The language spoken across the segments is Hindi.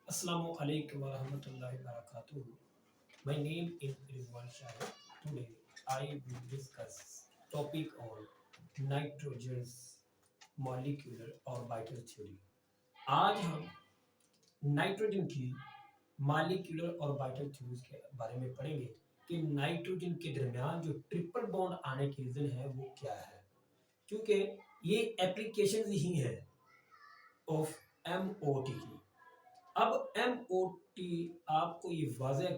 Assalamu alaikum wa rahmatullahi wa barakatuh. My name is Rizwan Shahid. Today I will discuss topic on nitrogen's molecular orbital theory. आज हम नाइट्रोजन की मॉलिक्यूलर ऑर्बिटल थ्योरीज के बारे में पढ़ेंगे कि नाइट्रोजन के दरमियान जो ट्रिपल बॉन्ड आने की रीजन है वो क्या है, क्योंकि ये एप्लीकेशन ही है ऑफ एमओटी की। अब एमओटी आपको ये वाज़ेह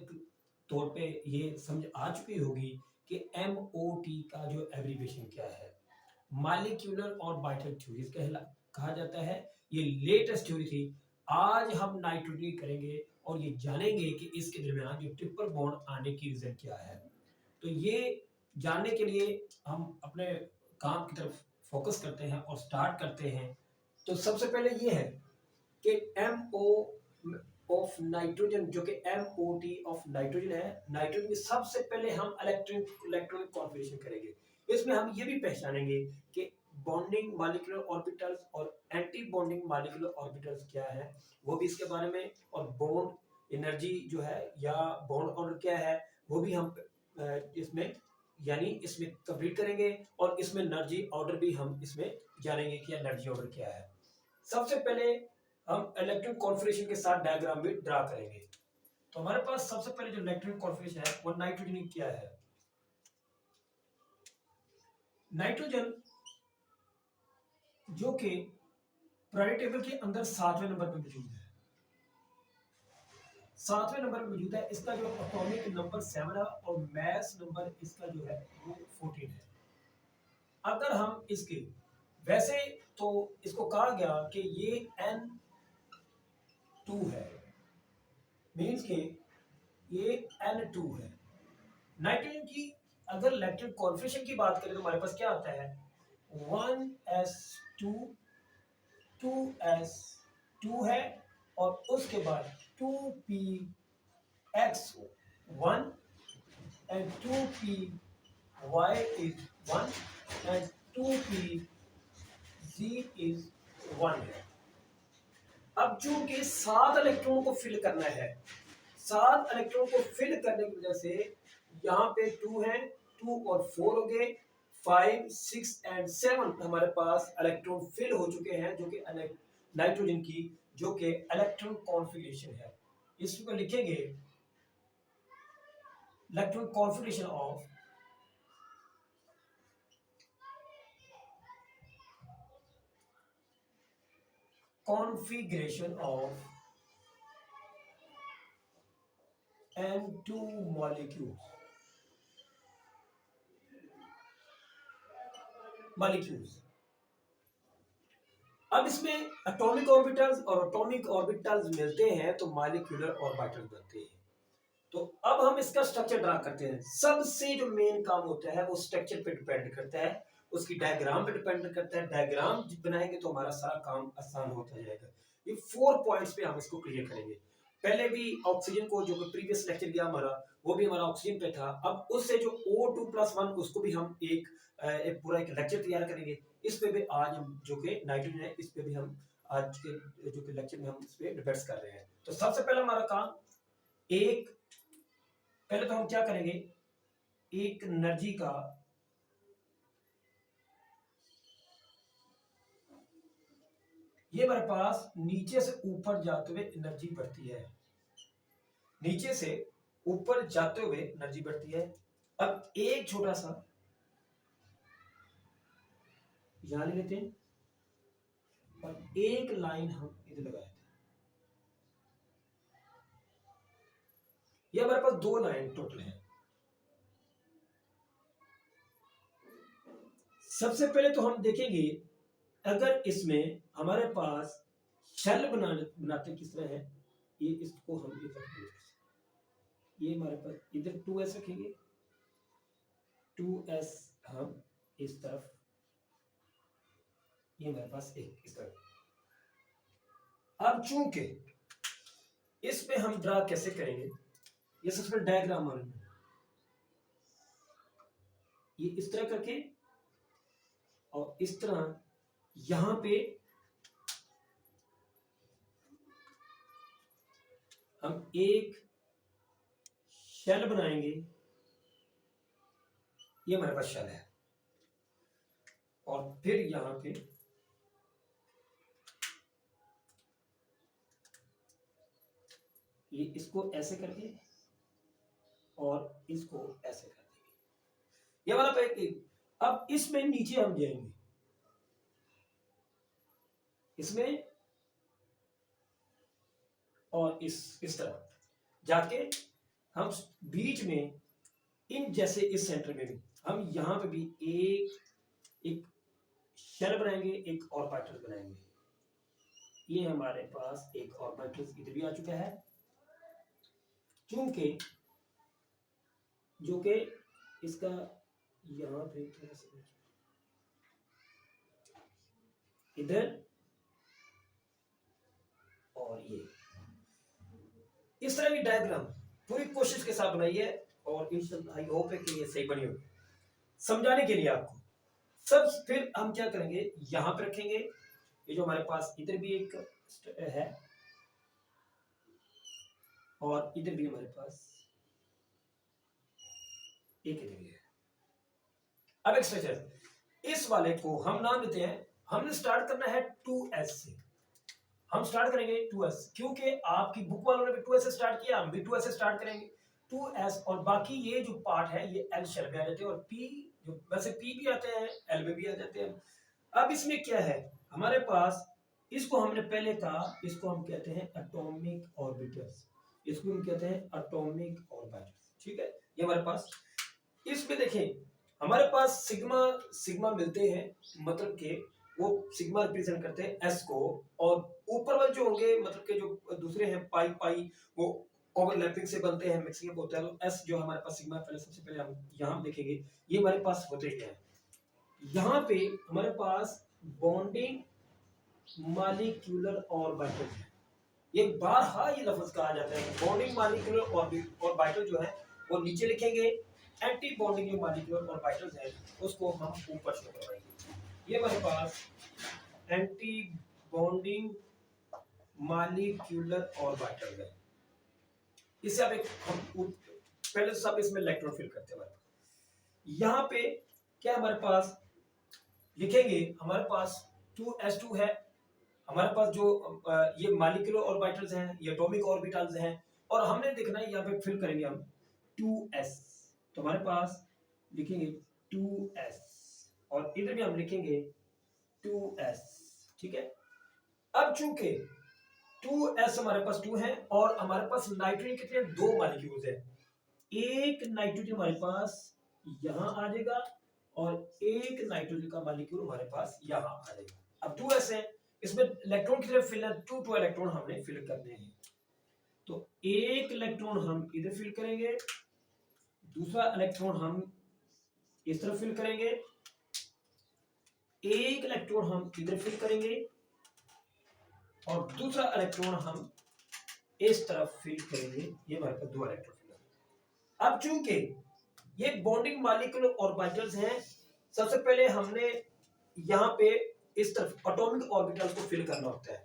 तौर पे ये समझ आ चुकी होगी कि एमओटी का जो एब्रीविएशन क्या है। मॉलिक्यूलर ऑर्बिटल थ्योरीज कहा जाता है। ये लेटेस्ट थ्योरी थी। आज हम नाइट्रोजन करेंगे और ये जानेंगे कि इसके दरमियान जो ट्रिपल बॉन्ड आने की रीजन क्या है। तो ये जानने के लिए हम अपने काम की तरफ फोकस करते हैं और स्टार्ट करते हैं। तो सबसे पहले ये है कि एमओ ऑफ नाइट्रोजन जो कि एमओटी ऑफ नाइट्रोजन है। नाइट्रोजन की सबसे पहले हम इलेक्ट्रॉनिक कॉन्फ़िगरेशन करेंगे। इसमें हम ये भी पहचानेंगे कि बॉन्डिंग मॉलिक्यूलर ऑर्बिटल्स और एंटी बॉन्डिंग मॉलिक्यूलर ऑर्बिटल्स क्या है, वो भी इसके बारे में, और बॉन्ड एनर्जी जो है या बॉन्ड ऑर्डर क्या है वो भी हम इसमें इसमें कंप्लीट करेंगे। और इसमें एनर्जी ऑर्डर भी हम इसमें जानेंगे कि एनर्जी ऑर्डर क्या है। सबसे पहले हम इलेक्ट्रॉन कॉन्फ़िगरेशन के साथ डायग्राम भी ड्रा करेंगे। तो हमारे पास सबसे पहले जो इलेक्ट्रॉन कॉन्फ़िगरेशन है वो नाइट्रोजन क्या है। नाइट्रोजन जो कि पीरियोडिक टेबल के अंदर 7वें नंबर पर मौजूद है। 7वें नंबर पर मौजूद है। इसका जो एटॉमिक नंबर 7 है और मास नंबर इसका जो है वो 14 है। अगर हम इसके वैसे तो इसको कहा गया कि ये N2 है, मींस के ये N2 है। नाइट्रोजन की अगर इलेक्ट्रॉन कॉन्फ़िगरेशन की बात करें तो हमारे पास क्या आता है 1s2 2s2 है और उसके बाद 2px1 and 2py is 1 and 2pz is 1 है। अब चूंकि 7 इलेक्ट्रॉन को फिल करना है, 7 इलेक्ट्रॉन को फिल करने की वजह से यहाँ पे 2 है, 2 और 4 हो गए, 5 6 एंड 7 हमारे पास इलेक्ट्रॉन फिल हो चुके हैं जो कि नाइट्रोजन की जो कि इलेक्ट्रॉन कॉन्फ़िगरेशन है। इसको लिखेंगे electron configuration of N2 molecules। अब इसमें एटॉमिक ऑर्बिटल्स और एटॉमिक ऑर्बिटल्स मिलते हैं तो मॉलिक्यूलर ऑर्बिटल बनते हैं। तो अब हम इसका स्ट्रक्चर ड्रा करते हैं। सबसे जो मेन काम होता है वो स्ट्रक्चर पे डिपेंड करता है, उसकी डायग्राम पे डिपेंड करता है। डायग्राम बनाएंगे तो हमारा सारा काम आसान होता जाएगा। ये 4 पॉइंट्स पे हम इसको क्लियर करेंगे। पहले भी ऑक्सीजन को जो कि प्रीवियस लेक्चर गया हमारा वो भी हमारा ऑक्सीजन पे था। अब उससे जो O2+1 उसको भी हम एक पूरा एक लेक्चर तैयार करेंगे। इस पे भी आज हम जो कि नाइट्रोजन है इस पे भी हम आज के जो कि लेक्चर में हम इस पे डिस्कस कर रहे हैं। तो सबसे पहला हमारा काम एक, पहले तो हम क्या करेंगे, एक एनर्जी का ये हमारे पास नीचे से ऊपर जाते हुए एनर्जी बढ़ती है, नीचे से ऊपर जाते हुए एनर्जी बढ़ती है। अब एक छोटा सा यहां ले लेते हैं और एक लाइन हम इधर लगाए थे। ये हमारे पास 2 लाइन टोटल है। सबसे पहले तो हम देखेंगे अगर इसमें हमारे पास शेल बनाते किस तरह है। ये इसको हम इधर, ये हमारे पास इधर 2s रखेंगे, 2s हम इस तरफ, ये हमारे पास एक इस तरफ। अब चूंकि इस पे हम ड्रा कैसे करेंगे, ये सबसे पहले डायग्राम बनाना, ये इस तरह करके और इस तरह यहां पे हम एक शेल बनाएंगे, ये हमारे पास शेल है, और फिर यहां पे ये इसको ऐसे करके और इसको ऐसे कर देंगे, ये वाला पैक। अब इसमें नीचे हम जाएंगे, इसमें और इस तरफ जाके हम बीच में इन जैसे इस सेंटर में भी हम यहां पे भी एक शेल बनाएंगे, एक ऑर्बिटल बनाएंगे। ये हमारे पास एक ऑर्बिटल इधर भी आ चुका है, चूंकि जो कि इसका यहां पे थोड़ा सा इधर और ये इस तरह की डायग्राम पूरी कोशिश के साथ बनाई है, और इंशाल्लाह आई होप है कि ये सही बनी होगी समझाने के लिए आपको सब। फिर हम क्या करेंगे, यहां पे रखेंगे, ये जो हमारे पास इधर भी एक है और इधर भी हमारे पास एक इधर भी है। अब एक स्ट्रक्चर, इस वाले को हम नाम देते हैं, हमने स्टार्ट करना है 2s से, हम स्टार्ट करेंगे 2s, क्योंकि आपकी बुक वालों ने भी 2s से स्टार्ट किया, हम भी 2s से स्टार्ट करेंगे 2s, और बाकी ये जो पार्ट है ये l शेल में आ जाते हैं, और p जो वैसे p भी आते हैं l में भी आ जाते हैं। अब इसमें क्या है हमारे पास, इसको हमने पहले कहा, इसको हम कहते हैं एटॉमिक ऑर्बिटल्स, इसको हम कहते हैं एटॉमिक ऑर्बिटल्स, ठीक है। ये हमारे पास इसमें देखें हमारे पास सिग्मा सिग्मा मिलते हैं, मतलब के वो सिग्मा रिप्रेजेंट करते हैं एस को, और ऊपर वाले जो होंगे मतलब के जो दूसरे हैं पाई पाई वो ओवरलैपिंग से बनते हैं, मिक्सिंग होता है, तो एस जो हमारे पास सिग्मा पहले सबसे पहले हम यहाँ देखेंगे, ये हमारे पास होते क्या है। यहाँ पे हमारे पास बॉन्डिंग मॉलिक्यूलर ऑर्बिटल है, ये बारहा ये लफ्ज कहा जाता है बॉन्डिंग मॉलिक्यूलर ऑर्बिटल जो है वो नीचे लिखेंगे, एंटी बॉन्डिंग जो मॉलिक्यूलर ऑर्बिटल्स है उसको हम ऊपर शो करवाएंगे। ये हमारे पास एंटी बॉन्डिंग मॉलिक्यूलर ऑर्बिटल है, इससे आप एक हम पहले तो सब इसमें इलेक्ट्रॉन फिल करते हैं। यहाँ पे क्या हमारे पास लिखेंगे, हमारे पास 2s2 है, हमारे पास जो ये मॉलिक्यूलर ऑर्बिटल्स हैं, ये एटॉमिक ऑर्बिटल्स हैं, और हमने देखना है यहाँ पे फिल करेंगे हम 2s, तो हमारे पास लिखेंगे 2s, और इधर भी हम लिखेंगे 2s, ठीक है। अब चूंकि 2s हमारे पास 2 है, और हमारे पास नाइट्रोजन कितने 2 मॉलिक्यूल्स है, एक नाइट्रोजन हमारे पास यहां आ जाएगा और एक नाइट्रोजन का मॉलिक्यूल हमारे पास यहां आ जाएगा। अब 2s है, इसमें इलेक्ट्रॉन की तरफ फिल है, 2 इलेक्ट्रॉन हमने फिल करने हैं, तो एक इलेक्ट्रॉन हम इधर फिल करेंगे, दूसरा इलेक्ट्रॉन हम इस तरफ फिल करेंगे, एक इलेक्ट्रॉन हम इधर फिल करेंगे, और दूसरा इलेक्ट्रॉन हम इस तरफ फिल करेंगे, ये हमारे पास 2 इलेक्ट्रॉन फिल। अब चूंकि ये बॉन्डिंग मॉलिक्यूलर ऑर्बिटल्स हैं, सबसे पहले हमने यहाँ पे इस तरफ एटॉमिक ऑर्बिटल्स को फिल करना होता है।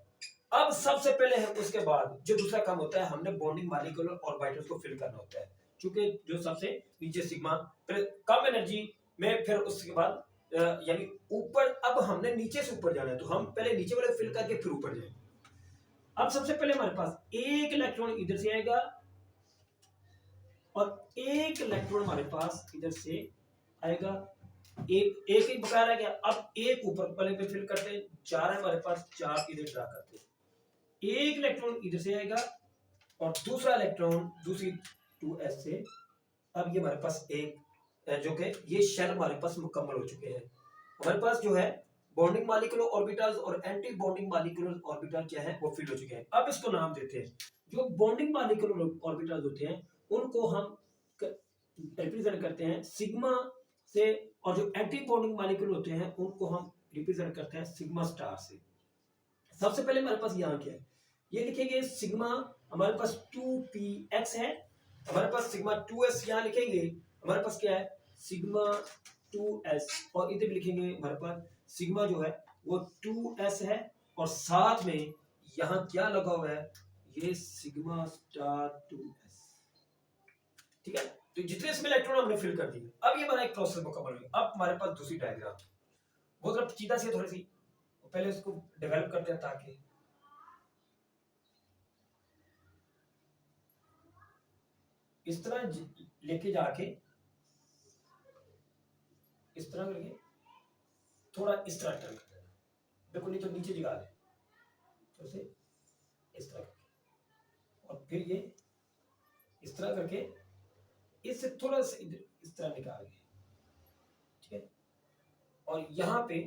अब सबसे पहले है उसके बाद जो दूसरा काम होता है, हमने बॉन्डिंग मॉलिक्यूलर ऑर्बिटल्स को फिल करना होता है, क्योंकि जो सबसे नीचे सिग्मा कम एनर्जी में, फिर उसके बाद यानी ऊपर, अब हमने नीचे से ऊपर जाना है, तो हम पहले नीचे वाले फिल करके फिर ऊपर जाएंगे। अब सबसे पहले हमारे पास एक इलेक्ट्रॉन इधर से आएगा और एक इलेक्ट्रॉन हमारे पास इधर से आएगा, एक एक एक बकाया रह गया। अब एक ऊपर पहले पे फिल करते हैं, 4 है हमारे पास, 4 इधर ड्रा करते हैं, एक इलेक्ट्रॉन इधर से आएगा और दूसरा इलेक्ट्रॉन दूसरी 2s से। अब ये हमारे पास एक जो कि ये शेल हमारे पास मुकम्मल हो चुके हैं, हमारे पास जो है बॉन्डिंग मॉलिक्यूलर ऑर्बिटल्स और एंटी बॉन्डिंग मॉलिक्यूलर ऑर्बिटल क्या है वो फिल हो चुके हैं। अब इसको नाम देते हैं, जो बॉन्डिंग मॉलिक्यूलर ऑर्बिटल्स होते हैं उनको हम रिप्रेजेंट करते हैं सिग्मा से, और जो एंटी बॉन्डिंग मॉलिक्यूल होते हैं उनको हम रिप्रेजेंट करते हैं सिग्मा स्टार से। सबसे पहले हमारे पास यहाँ क्या है, ये लिखेंगे सिग्मा, हमारे पास 2px है, हमारे पास सिग्मा 2s यहाँ लिखेंगे, हमारे पास क्या है सिग्मा 2s, और इधर भी लिखेंगे हमारे पास सिग्मा जो है वो 2s है, और साथ में यहाँ क्या लगा हुआ है, ये सिग्मा स्टार 2s, ठीक है। तो जितने इसमें इलेक्ट्रॉन हमने फिल कर दिए, अब ये हमारा एक प्रोसेस मुकम्मल हो गया। अब हमारे पास दूसरी डायग्राम, वो थोड़ा सीधा सी थोड़ी सी, पहले उसको डेवलप करते हैं ताकि इस तरह लेके जाके इस तरह करके थोड़ा इस तरह टर्न कर देना, बिल्कुल नहीं तो नीचे जगा दे, तो उसे इस तरह करके, और फिर ये इस तरह करके इससे थोड़ा सा इस तरह निकाल के, ठीक है। और यहां पे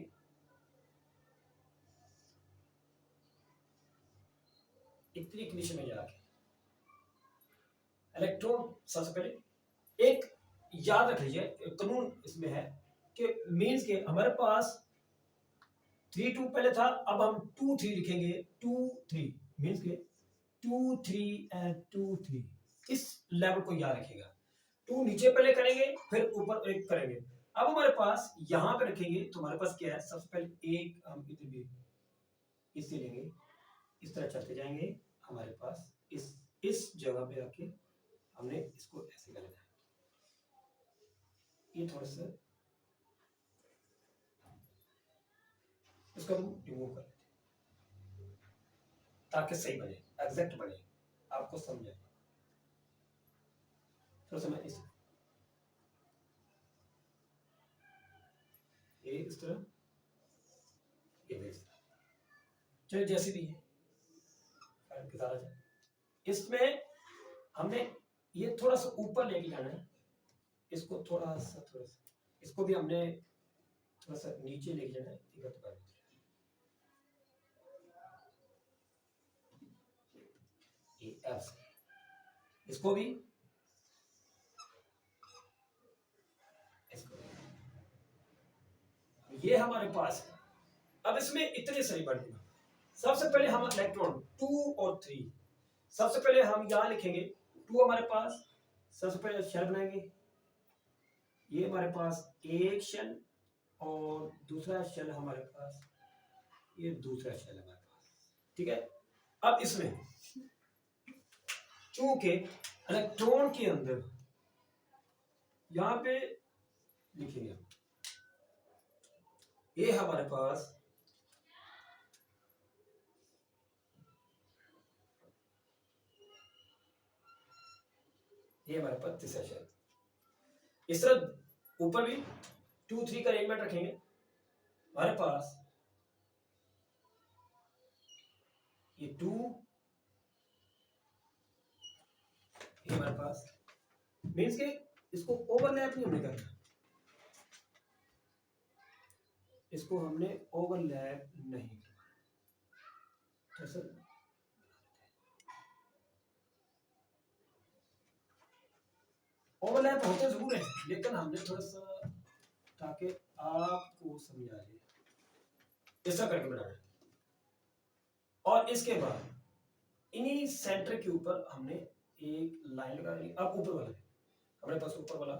इतनी कंडीशन में जाके इलेक्ट्रॉन सबसे पहले एक याद रख लीजिए, कानून इसमें है कि मींस के हमारे पास 3 2 पहले था, अब हम 2 3 लिखेंगे, 2 3 मींस के 2 3 एंड 2 3, इस लेवल को याद रखिएगा। 2 नीचे पहले करेंगे, फिर ऊपर एक करेंगे। अब हमारे पास यहां पे रखेंगे तो हमारे पास क्या है, सबसे पहले एक हम इधर भी इससे लेंगे, इस तरह चलते जाएंगे, हमारे पास इस जगह पे आके हमने इसको ऐसे करना है, ये थोड़ा सा इसको हम रिमूव कर लेते हैं ताकि सही बने, एग्जैक्ट बने, आपको समझ आए। थोड़ा सा मैं इस ये इस तरह, ये भी इस तरह, चलिए जैसे भी है इसमें हमने ये थोड़ा सा ऊपर लेके जाना है, इसको थोड़ा सा इसको भी हमने थोड़ा सा नीचे लेके जाना है, इसको भी ये हमारे पास है। अब इसमें इतने सही बढ़ेगा। सबसे पहले हम इलेक्ट्रॉन 2 और 3, सबसे पहले हम यहां लिखेंगे 2 हमारे पास, सबसे पहले शेल बनाएंगे, ये हमारे पास एक शेल और दूसरा शेल हमारे पास, ये दूसरा शेल हमारे पास, ठीक है। अब इसमें चूंकि इलेक्ट्रॉन के अंदर यहां पे लिखेंगे ये हमारे पास ये हमारे पास तीसरा शेल, इस तरह ऊपर भी 2 3 का अरेंजमेंट रखेंगे, हमारे पास ये 2, ये हमारे पास मींस के इसको ओवरलैप नहीं हमने करना, इसको हमने ओवरलैप नहीं करना, ओवरलैप होते जरूर है, लेकिन हमने थोड़ा सा ताकि आपको समझ आ जाए ऐसा करके बनाना है। और इसके बाद इन्हीं सेंटर के ऊपर हमने एक लाइन लगा दी। अब ऊपर वाला हमारे पास ऊपर वाला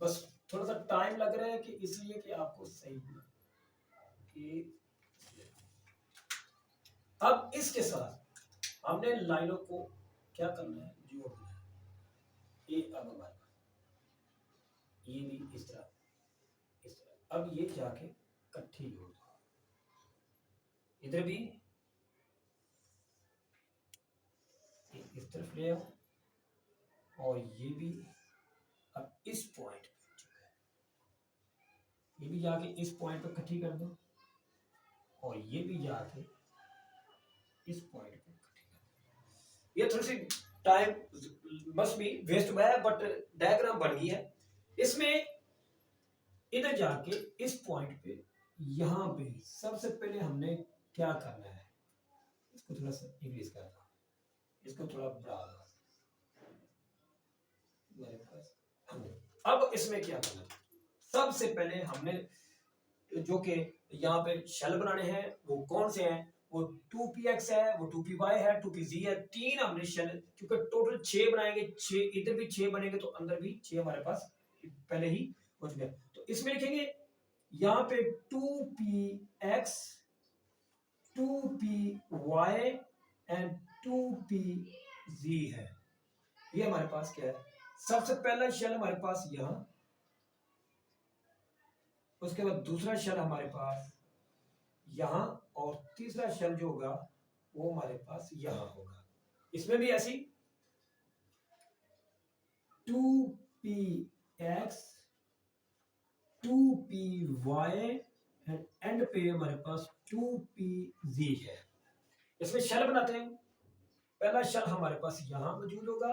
बस थोड़ा सा टाइम लग रहा है कि इसलिए कि आपको सही कि अब इसके साथ हमने लाइनों को क्या करना है, जोड़ना है। ये अब हमारे पास ये भी इस तरह, अब ये जाके इकट्ठी जोड़ दो, इधर भी इस तरफ ले आओ, और ये भी अब इस पॉइंट पे, ये भी जाके इस पॉइंट पे इकट्ठी कर दो, और ये भी जाके इस पॉइंट पे इकट्ठी कर दो। ये थोड़ी सी टाइम मस्ट बी वेस्ट हुआ है, बट डायग्राम बन गई है। इसमें इधर जाके इस पॉइंट पे यहां पे सबसे पहले हमने क्या करना है, इसको थोड़ा सा इंग्लिश कर दो, इसको थोड़ा बढ़ा दो, अब इसमें क्या करना, सबसे पहले हमने जो कि यहाँ पे शेल बनाने हैं वो कौन से हैं, वो 2px है, वो 2py है, 2pz है, 3 हमने शेल, क्योंकि टोटल 6 बनाएंगे, 6 इधर भी 6 बनेंगे तो अंदर भी 6 हमारे पास पहले ही हो चुके हैं। तो इसमें लिखेंगे यहाँ पे 2px 2py एंड 2pz है। ये हमारे पास क्या है, सबसे पहला शेल हमारे पास यहां, उसके बाद दूसरा शेल हमारे पास यहां, और तीसरा शेल जो होगा वो हमारे पास यहां होगा। इसमें भी ऐसी 2px 2py एंड पे हमारे पास 2pz है। इसमें शेल बनाते हैं। पहला शेल हमारे पास यहां मौजूद होगा,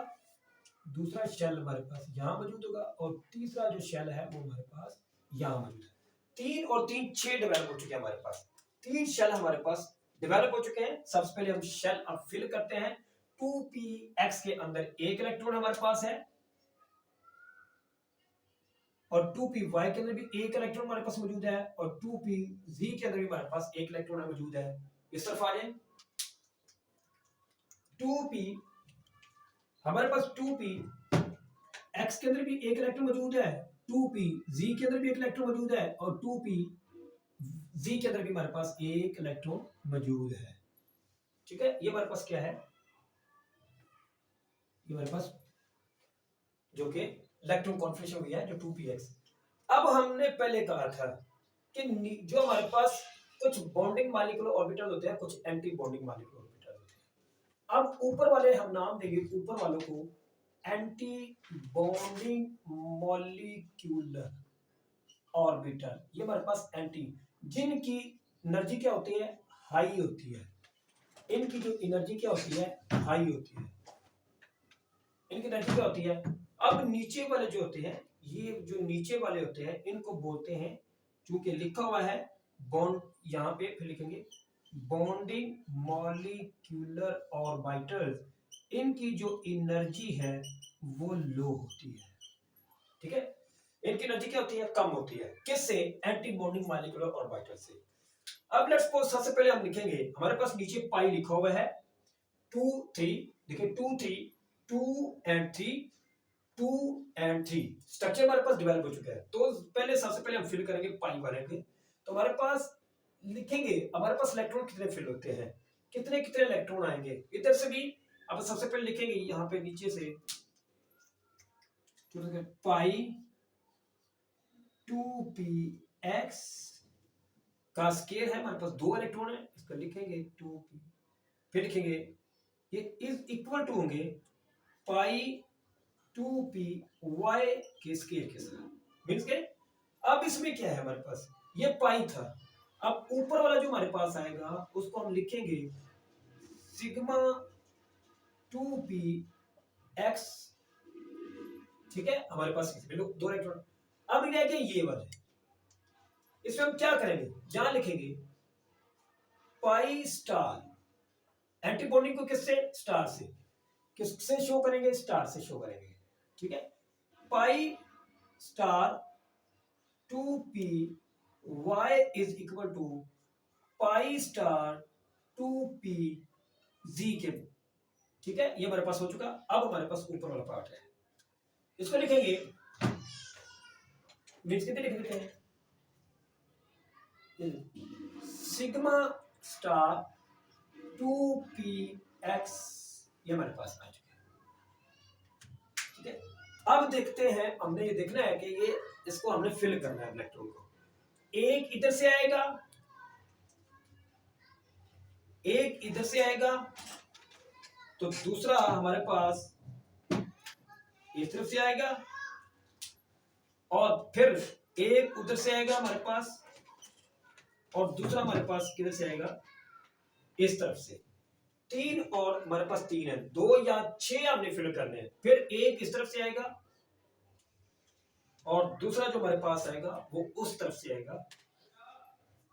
दूसरा शेल हमारे पास यहां मौजूद होगा, और तीसरा जो शेल है वो हमारे पास यहां मौजूद है। 3 और 3 6 डेवलप हो चुके हैं हमारे पास। 3 शेल हमारे पास डेवलप हो चुके हैं। सबसे पहले हम शेल अब फिल करते हैं। 2px के अंदर एक इलेक्ट्रॉन हमारे पास है, और 2py के अंदर भी एक इलेक्ट्रॉन हमारे पास मौजूद है, और 2pz के अंदर भी हमारे पास एक इलेक्ट्रॉन मौजूद है। इस तरफ आ जाए। 2p हमारे पास 2p x के अंदर भी एक इलेक्ट्रॉन मौजूद है, 2pz के अंदर भी एक इलेक्ट्रॉन मौजूद है, और 2pz के अंदर भी हमारे पास एक इलेक्ट्रॉन मौजूद है। ठीक है, ये हमारे पास क्या है, ये हमारे पास जो कि इलेक्ट्रॉन कॉन्फिगरेशन हुई है जो 2px। अब हमने पहले कहा था कि जो हमारे पास कुछ बॉन्डिंग मॉलिक्यूलर ऑर्बिटल होते हैं, कुछ एंटी बॉन्डिंग मॉलिक्यूलर ऑर्बिटल होते हैं। अब ऊपर वाले हम नाम देंगे ऊपर वालों को एंटी बॉन्डिंग मॉलिक्यूलर ऑर्बिटल। ये हमारे पास एंटी, जिनकी एनर्जी क्या होती है, हाई होती है। इनकी जो एनर्जी क्या होती है, हाई होती है। इनकी एनर्जी क्या होती है। अब नीचे वाले जो होते हैं, ये जो नीचे वाले होते हैं, इनको बोलते हैं, चूंकि लिखा हुआ है बॉन्ड, यहां पे फिर लिखेंगे बॉन्डिंग मॉलिक्यूलर ऑर्बिटल्स, इनकी जो एनर्जी है वो लो होती है। ठीक है, इनकी एनर्जी क्या होती है, कम होती है। किससे, एंटी बॉन्डिंग मॉलिक्यूलर ऑर्बिटल से। अब लेट्स सपोज सबसे पहले हम लिखेंगे, हमारे पास नीचे पाई लिखा हुआ है 2 3, देखिए 2 3 2 एंड 3 2 एंड 3। स्ट्रक्चर हमारे पास डेवलप हो चुका है। तो पहले सबसे पहले हम फिल करेंगे पाई वाले के। तो हमारे पास लिखेंगे, हमारे पास इलेक्ट्रॉन कितने फिल होते हैं, कितने कितने इलेक्ट्रॉन आएंगे इधर से भी। अब सबसे पहले लिखेंगे यहां पे नीचे से पाई 2px का स्केयर है, हमारे पास 2 इलेक्ट्रॉन है, इसका लिखेंगे 2p। फिर लिखेंगे ये इज इक्वल टू होंगे पाई 2py के स्केयर के साथ। मींस के अब इसमें क्या है हमारे पास, ये पाई था। अब ऊपर वाला जो हमारे पास आएगा उसको हम लिखेंगे सिग्मा 2px। ठीक है, हमारे पास इसमें 2 इलेक्ट्रॉन। अब ये क्या, ये वाले, इसमें हम क्या करेंगे, यहां लिखेंगे पाई स्टार। एंटी बॉन्डिंग को किससे, स्टार से। किससे शो करेंगे, स्टार से शो करेंगे। ठीक है, pi star 2py is equal to pi star 2pz के। ठीक है, ये हमारे पास हो चुका। अब हमारे पास ऊपर वाला पार्ट है, इसको लिखेंगे मीन्स कितने लिख देते हैं, सिग्मा स्टार 2px, ये हमारे पास आ चुके हैं। ठीक है, अब देखते हैं, हमने ये देखना है कि ये इसको हमने फिल करना है इलेक्ट्रॉन को। एक इधर से आएगा, एक इधर से आएगा, तो दूसरा हमारे पास इस तरफ से आएगा, और फिर एक उधर से आएगा हमारे पास, और दूसरा हमारे पास किधर से आएगा, इस तरफ से। 3 और हमारे पास 3 है, 2 या 6 हमने फिल करने हैं। फिर एक इस तरफ से आएगा, और दूसरा जो हमारे पास आएगा वो उस तरफ से आएगा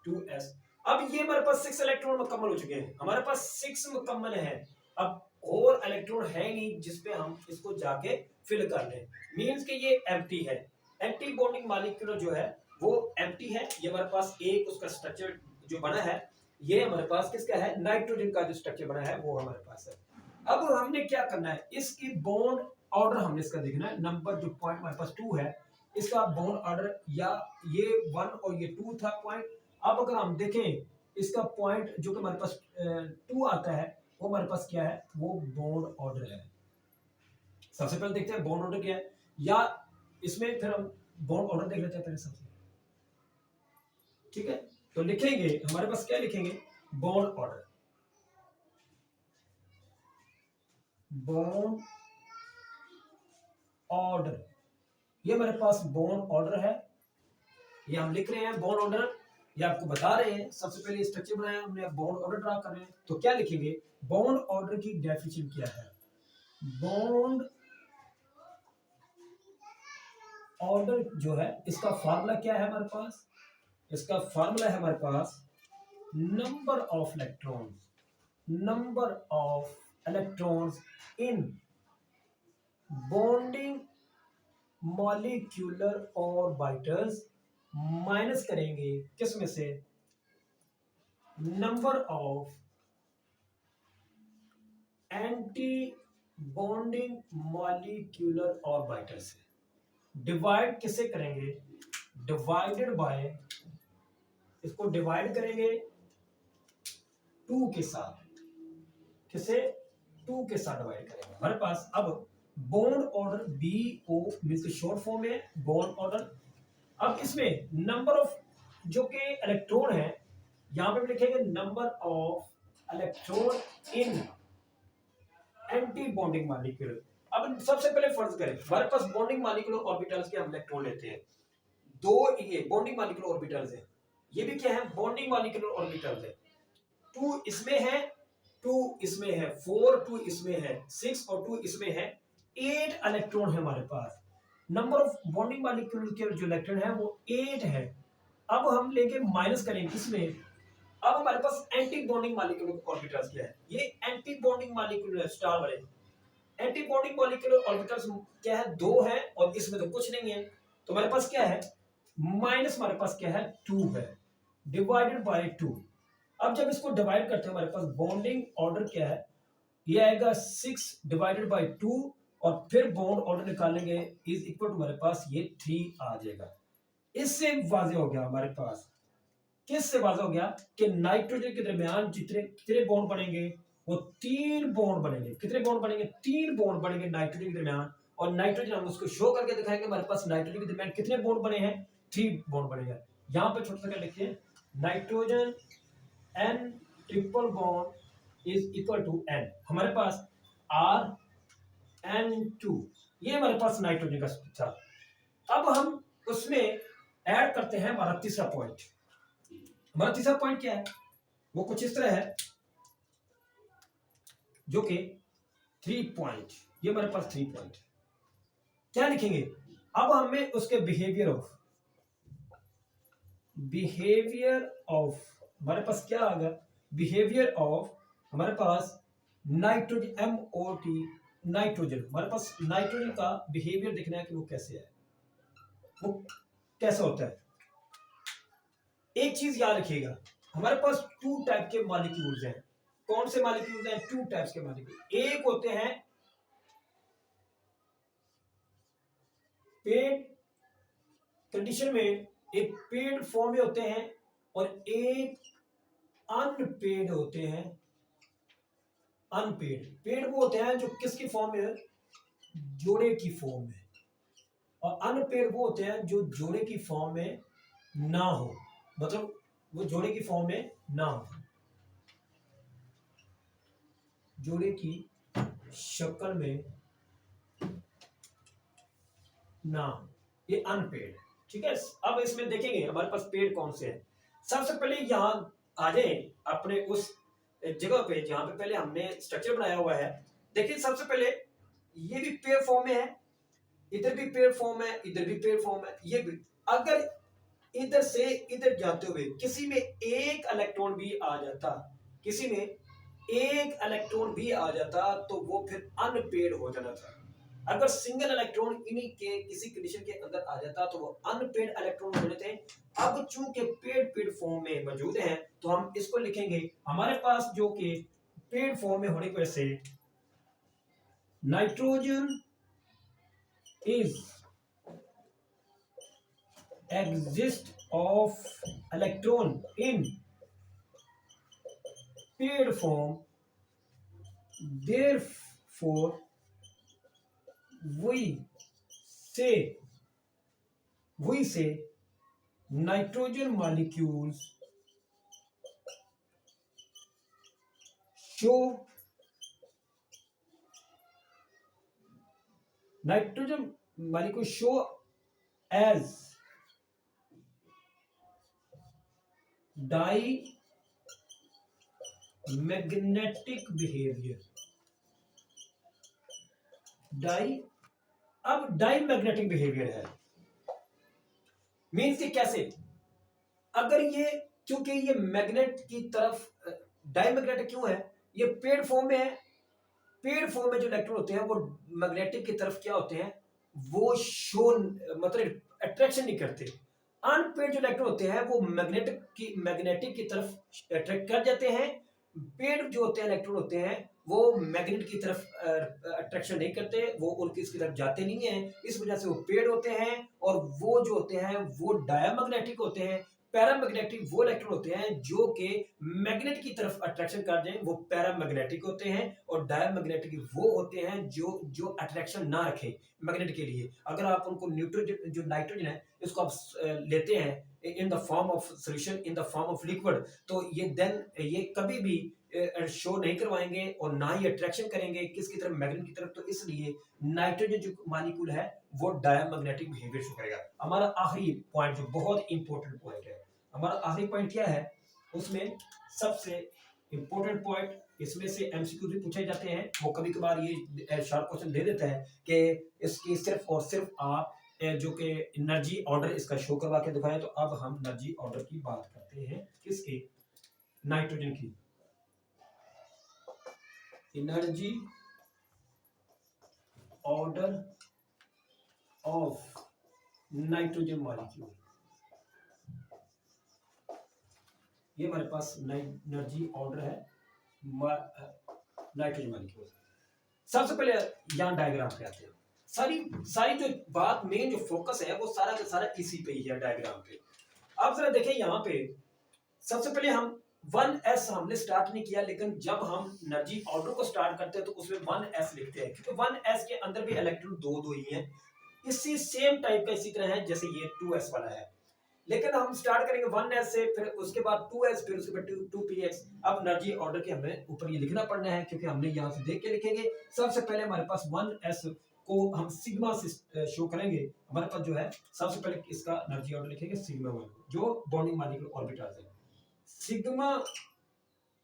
2s। अब ये हमारे पास 6 इलेक्ट्रॉन मुकम्मल हो चुके हैं, हमारे पास 6 मुकम्मल है। अब और इलेक्ट्रॉन है नहीं जिसपे हम इसको जाके फिल कर लें, मींस कि ये एम्प्टी है। एंटी बॉन्डिंग मॉलिक्यूल जो है वो एम्प्टी है। ये हमारे पास एक उसका स्ट्रक्चर जो बना है, ये हमारे पास किसका है, नाइट्रोजन का जो स्ट्रक्चर बना है वो हमारे पास है। अब हमने क्या करना है, इसकी बॉन्ड ऑर्डर हमने इसका देखना है। नंबर जो पॉइंट हमारे पास 2 है, इसका बॉन्ड ऑर्डर, या ये 1 और ये 2 था पॉइंट। अब अगर हम देखें इसका पॉइंट जो कि हमारे पास 2 आता है, वो हमारे पास क्या है, वो बॉन्ड ऑर्डर है। सबसे पहले देखते हैं बॉन्ड ऑर्डर क्या है, या इसमें फिर हम बॉन्ड ऑर्डर देख लेते हैं पहले सबसे। ठीक है, तो लिखेंगे हमारे पास क्या लिखेंगे, बॉन्ड ऑर्डर, बॉन्ड ऑर्डर, ये हमारे पास बॉन्ड ऑर्डर है, ये हम लिख रहे हैं बॉन्ड ऑर्डर, ये आपको बता रहे हैं। सबसे पहले स्ट्रक्चर बनाया हमने, बॉन्ड ऑर्डर ड्रा कर रहे हैं, तो क्या लिखेंगे, बॉन्ड ऑर्डर की डेफिनेशन क्या है, बॉन्ड ऑर्डर जो है इसका फार्मूला क्या है हमारे पास, इसका फार्मूला है हमारे पास number of electrons, number of electrons in bonding molecular orbitals minus करेंगे किस में से, number of anti bonding molecular orbital से, डिवाइड किसे करेंगे, डिवाइडेड बाय, इसको डिवाइड करेंगे 2 के साथ, किसे, 2 के साथ डिवाइड करेंगे हमारे पास। अब bond order BO means short form है बॉन्ड ऑर्डर। अब इसमें नंबर ऑफ जो कि इलेक्ट्रॉन है, यहां पे लिखेंगे number of electron in anti bonding molecule. अब सबसे पहले फर्ज करें हमारे पास बॉन्डिंग मॉलिक्यूलर ऑर्बिटल्स के हम इलेक्ट्रॉन लेते हैं, 2 ये बॉन्डिंग मॉलिक्यूलर ऑर्बिटल्स है, ये भी क्या है, बॉन्डिंग मॉलिक्यूलर ऑर्बिटल्स है, 2 इसमें है, 2 इसमें है, 4, 2 इसमें है, 6 और 2 इसमें है, 8 इलेक्ट्रॉन है हमारे पास। नंबर ऑफ बॉन्डिंग मॉलिक्यूल के जो इलेक्ट्रॉन है वो 8 है। अब हम लेके माइनस करेंगे किसमें, अब हमारे पास एंटी बॉन्डिंग मॉलिक्यूलर ऑर्बिटल्स क्या है, ये एंटी बॉन्डिंग मॉलिक्यूलर स्टार वाले एंटी बॉन्डिंग मॉलिक्यूलर ऑर्बिटल्स क्या है, 2 है, और इसमें तो कुछ नहीं है, तो हमारे पास क्या है, माइनस हमारे पास क्या है, 2 है, डिवाइडेड बाय 2। अब जब इसको डिवाइड करते हैं हमारे पास बॉन्डिंग ऑर्डर क्या है, ये आएगा 6 डिवाइडेड बाय 2, और फिर बॉन्ड ऑर्डर निकालेंगे इज इक्वल टू हमारे पास ये 3 आ जाएगा। इससे वाज़ेह हो गया हमारे पास, किससे वाज़ेह हो गया कि नाइट्रोजन के दरमियान जितने कितने बॉन्ड बनेंगे, वो 3 बॉन्ड बनेंगे, कितने बॉन्ड बनेंगे, 3 बॉन्ड बनेंगे नाइट्रोजन के दरमियान, और नाइट्रोजन हम उसको शो करके दिखाएंगे हमारे पास नाइट्रोजन के दरमियान कितने बॉन्ड बने हैं, 3 बॉन्ड बनेगा। यहां पे छोटा सा क्या लिखिए, nitrogen N triple bond is equal to N, हमारे पास RN2, ये हमारे पास नाइट्रोजन का था। अब हम उसमें ऐड करते हैं हमारा तीसरा पॉइंट, हमारा तीसरा पॉइंट क्या है, वो कुछ इस तरह है, जो कि 3 पॉइंट, ये हमारे पास 3 पॉइंट क्या लिखेंगे, अब हमें उसके बिहेवियर ऑफ हमारे पास क्या आ गया, बिहेवियर ऑफ हमारे पास नाइट्रोजन MOT, नाइट्रोजन, हमारे पास नाइट्रोजन का बिहेवियर देखना है कि वो कैसे है, वो कैसा होता है। एक चीज याद रखिएगा, हमारे पास 2 टाइप के मॉलिक्यूल्स हैं, कौन से मॉलिक्यूल्स हैं, 2 टाइप्स के मॉलिक्यूल, एक होते हैं पेड कंडीशन में, एक पेड फॉर्म में होते हैं, और एक अनपेड होते हैं, अनपेड, पेड वो होते हैं जो किसकी फॉर्म में, जोड़े की फॉर्म में, और अनपेड वो होते हैं जो जोड़े की फॉर्म में ना हो, मतलब वो जोड़े की फॉर्म में ना हो, जोड़े की शक्ल में ना हो, ये अनपेड। ठीक है, अब इसमें देखेंगे हमारे पास पेड कौन से हैं। सबसे पहले यहां आ जाए अपने उस जगह पे जहां पे पहले हमने स्ट्रक्चर बनाया हुआ है। देखिए सबसे पहले ये भी पेयर फॉर्म में है, इधर भी पेयर फॉर्म है, इधर भी पेयर फॉर्म है, ये भी, अगर इधर से इधर जाते हुए किसी में एक इलेक्ट्रॉन भी आ जाता, किसी में एक इलेक्ट्रॉन भी आ जाता, तो वो फिर अनपेड हो जाना था। अगर सिंगल इलेक्ट्रॉन इन्हीं के किसी कंडीशन के अंदर आ जाता तो वो अनपेड इलेक्ट्रॉन होने थे। अब चूंकि पेड फॉर्म में मौजूद हैं, तो हम इसको लिखेंगे हमारे पास जो कि पेड फॉर्म में होने की वजह से nitrogen is exist of electron in paired form, therefore we say nitrogen molecules show nitrogen molecules show as diamagnetic behavior. अब डाइमैग्नेटिक बिहेवियर है, मीन्स कि कैसे, अगर ये, क्योंकि ये मैग्नेट की तरफ, डाइमैग्नेटिक क्यों है, ये पेड फॉर्म में है, पेड फॉर्म में जो इलेक्ट्रॉन होते हैं वो मैग्नेटिक की तरफ क्या होते हैं, वो शो, मतलब अट्रैक्शन नहीं करते। अनपेड जो इलेक्ट्रॉन होते हैं वो मैग्नेटिक की तरफ अट्रैक्ट कर जाते हैं। पेड जो होते हैं इलेक्ट्रॉन होते हैं वो मैग्नेट की तरफ अट्रैक्शन नहीं करते, वो उनकी इसकी तरफ जाते नहीं है, इस वजह से वो पेड होते हैं। और वो जो होते हैं वो डायमैग्नेटिक होते हैं। पैरामैग्नेटिक वो इलेक्ट्रॉन होते हैं जो कि मैग्नेट की तरफ अट्रैक्शन कर जाएं, वो पैरामैग्नेटिक होते हैं। और डायमैग्नेटिक वो होते हैं जो अट्रैक्शन ना रखें मैग्नेट के लिए। अगर आप उनको न्यूट्रोजन, जो नाइट्रोजन है, इसको आप लेते हैं in the form of solution, in the form of liquid, तो ये कभी भी शो नहीं करवाएंगे और ना ही अट्रैक्शन करेंगे किसकी तरफ, मैग्नेट की तरफ। तो इसलिए नाइट्रोजन जो मॉलिक्यूल है वो डायमैग्नेटिक बिहेवियर शो करेगा। हमारा आखिरी पॉइंट जो बहुत इंपॉर्टेंट पॉइंट है, हमारा आखिरी पॉइंट क्या है, उसमें सबसे इंपॉर्टेंट पॉइंट, इसमें से एमसीक्यू भी पूछे जाते हैं, वो कभी कभार ये शार्प क्वेश्चन दे देता है कि इसकी सिर्फ और सिर्फ आप जो कि एनर्जी ऑर्डर इसका शो करवा के दिखाएं। तो अब हम एनर्जी ऑर्डर की बात करते हैं, किसकी, नाइट्रोजन की। Energy order of nitrogen molecule, ये हमारे पास एनर्जी ऑर्डर है नाइट्रोजन मॉलिक्यूल। सबसे पहले यहां डायग्राम पे आते हैं। सारी सारी जो बात, मेन जो फोकस है वो सारा का सारा इसी पे ही है, डायग्राम पे। अब जरा देखें यहाँ पे, सबसे पहले हम 1s हमने स्टार्ट नहीं किया, लेकिन जब हम एनर्जी ऑर्डर को स्टार्ट करते हैं तो उसमें 1s लिखते हैं, क्योंकि 1s के अंदर भी इलेक्ट्रॉन दो दो ही हैं, इसी सेम टाइप का, इसी तरह है जैसे ये 2s वाला है। लेकिन हम स्टार्ट करेंगे 1s से, फिर उसके बाद 2s, फिर उसके बाद 2px। अब एनर्जी ऑर्डर के हमें ऊपर ये लिखना पड़ना है, क्योंकि हमने यहाँ से देख के लिखेंगे। सबसे पहले हमारे पास 1s को हम सिग्मा से शो करेंगे। हमारे पास जो है सबसे पहले इसका एनर्जी ऑर्डर लिखेंगे सिग्मा 1, जो बॉन्डिंग मॉलिक्यूल ऑर्बिटल्स है। सिग्मा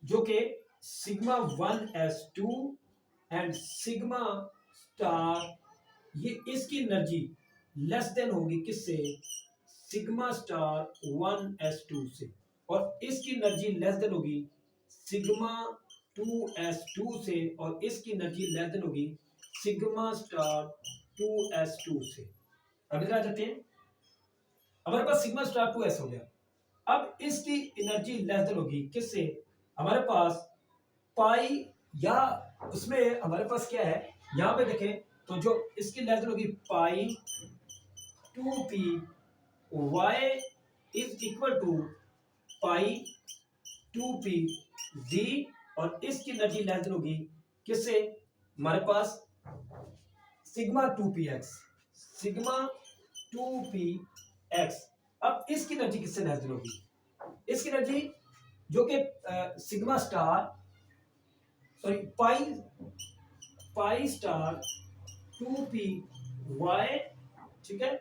जो कि sigma 1s2 and sigma star, ये इसकी एनर्जी लेस देन होगी किससे, सिग्मा स्टार 1s2 से, और इसकी एनर्जी लेस देन होगी सिग्मा 2s2 से, और इसकी एनर्जी लेस देन होगी सिग्मा स्टार 2s2 से। अब इधर आ जाते हैं, हमारे पास सिग्मा स्टार 2s हो गया। अब इसकी एनर्जी लेस देन होगी किससे, हमारे पास पाई, या उसमें हमारे पास क्या है, यहां पे देखें तो जो इसकी लेस देन होगी pi 2p y is equal to pi 2p z, और इसकी एनर्जी लेस देन होगी किससे, हमारे पास सिग्मा 2px, सिग्मा 2px। अब इसकी एनर्जी किससे लेस देन होगी, इसकी एनर्जी जो कि sigma star, sorry pi star 2py, ठीक है,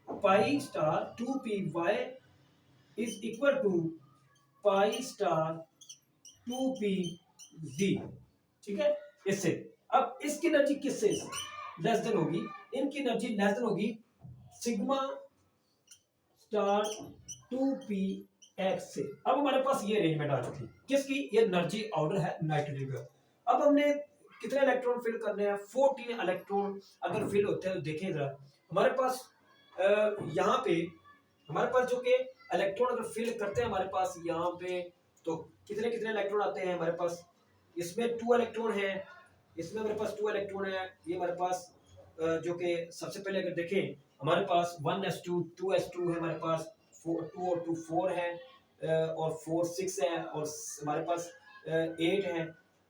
pi star 2py is equal to pi star 2pz, ठीक है, इससे। अब इसकी एनर्जी किससे लेस देन होगी, इनकी एनर्जी लेस देन होगी सिग्मा स्टार 2px से। अब हमारे पास ये अरेंजमेंट आ चुकी, किसकी, ये एनर्जी ऑर्डर है नाइट्रोजन का। अब हमने कितने इलेक्ट्रॉन फिल करने हैं, 14 इलेक्ट्रॉन अगर फिल होते हैं तो देखें जरा, हमारे पास यहाँ पे हमारे पास जो कि इलेक्ट्रॉन अगर फिल करते हैं हमारे पास यहाँ पे, तो कितने कितने इलेक्ट्रॉन आते हैं हमारे पास, इसमें 2 इलेक्ट्रॉन है, इसमें हमारे पास 2 इलेक्ट्रॉन है, ये हमारे पास जो कि सबसे पहले अगर देखें हमारे पास 1s2 2s2 है, हमारे पास 2 और 2 4 है, और 4 6 है, और हमारे पास 8 है।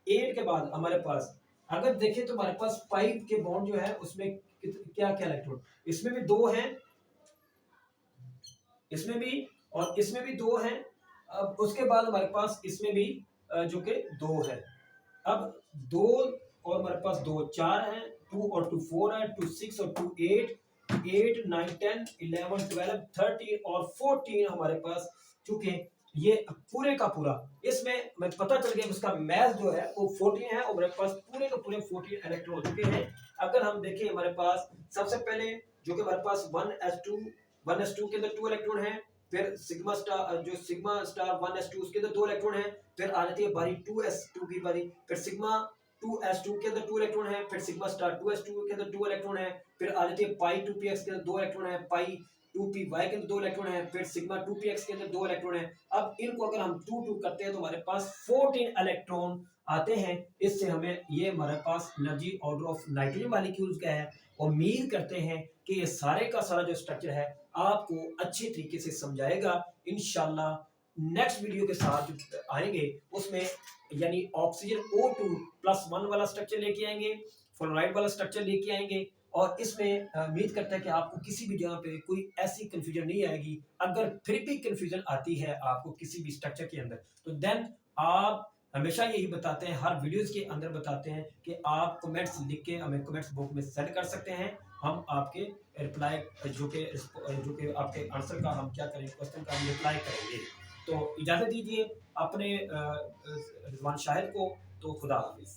8 के बाद हमारे पास अगर देखें तो हमारे पास पाइप के बॉन्ड जो है उसमें क्या क्या इलेक्ट्रॉन, इसमें भी 2 हैं, इसमें भी और इसमें भी 2 हैं। अब उसके बाद हमारे पास इसमें भी जो कि 2 है। अब 2 और हमारे पास 2 4 हैं, 2 और 2 4 है, 2 6 और 2 8, 8 9 10 11 12 13 और 14 हमारे पास, चूंकि ये पूरे का पूरा इसमें मैं पता चल गया उसका मैथ जो है वो 14 है और हमारे पास पूरे के पूरे 14 इलेक्ट्रॉन हो चुके हैं। अगर हम देखें हमारे पास सबसे पहले जो कि हमारे पास 1s2 के अंदर 2 इलेक्ट्रॉन है, फिर सिग्मा स्टार जो सिग्मा स्टार 1s2 उसके अंदर 2 इलेक्ट्रॉन है, फिर आ जाती है बारी 2s2 की बारी, फिर सिग्मा 2s2 के अंदर 2 इलेक्ट्रॉन है, फिर सिग्मा स्टार 2s2 के अंदर 2 इलेक्ट्रॉन है, फिर आ जाती है पाई 2px के अंदर 2 इलेक्ट्रॉन है, पाई 2py के अंदर 2 इलेक्ट्रॉन है, फिर सिग्मा 2px के अंदर 2 इलेक्ट्रॉन है। अब इनको अगर हम 2 2 करते हैं तो हमारे पास 14 इलेक्ट्रॉन आते हैं। इससे हमें ये हमारे पास energy order of nitrogen molecules का है। उम्मीद करते हैं कि ये सारे का सारा जो स्ट्रक्चर है आपको अच्छे तरीके से समझाएगा। इंशाल्लाह नेक्स्ट वीडियो के साथ जो आएंगे उसमें यानी ऑक्सीजन O2+1 वाला स्ट्रक्चर लेके आएंगे, फ्लोराइड वाला स्ट्रक्चर लेके आएंगे और इसमें उम्मीद करते हैं कि आपको किसी भी जगह पे कोई ऐसी कंफ्यूजन नहीं आएगी। अगर फिर भी कंफ्यूजन आती है आपको किसी भी स्ट्रक्चर के अंदर तो देन आप हमेशा यही बताते हैं, हर वीडियोस के अंदर बताते हैं कि आप कमेंट्स लिख के हमें कमेंट्स बॉक्स में सेंड कर सकते हैं। हम आपके रिप्लाई जो कि आपके आंसर का हम क्या करेंगे, क्वेश्चन का हम रिप्लाई करेंगे। तो इजाज़त दीजिए अपने रिजवान शाहिद को। तो खुदा हाफिज़।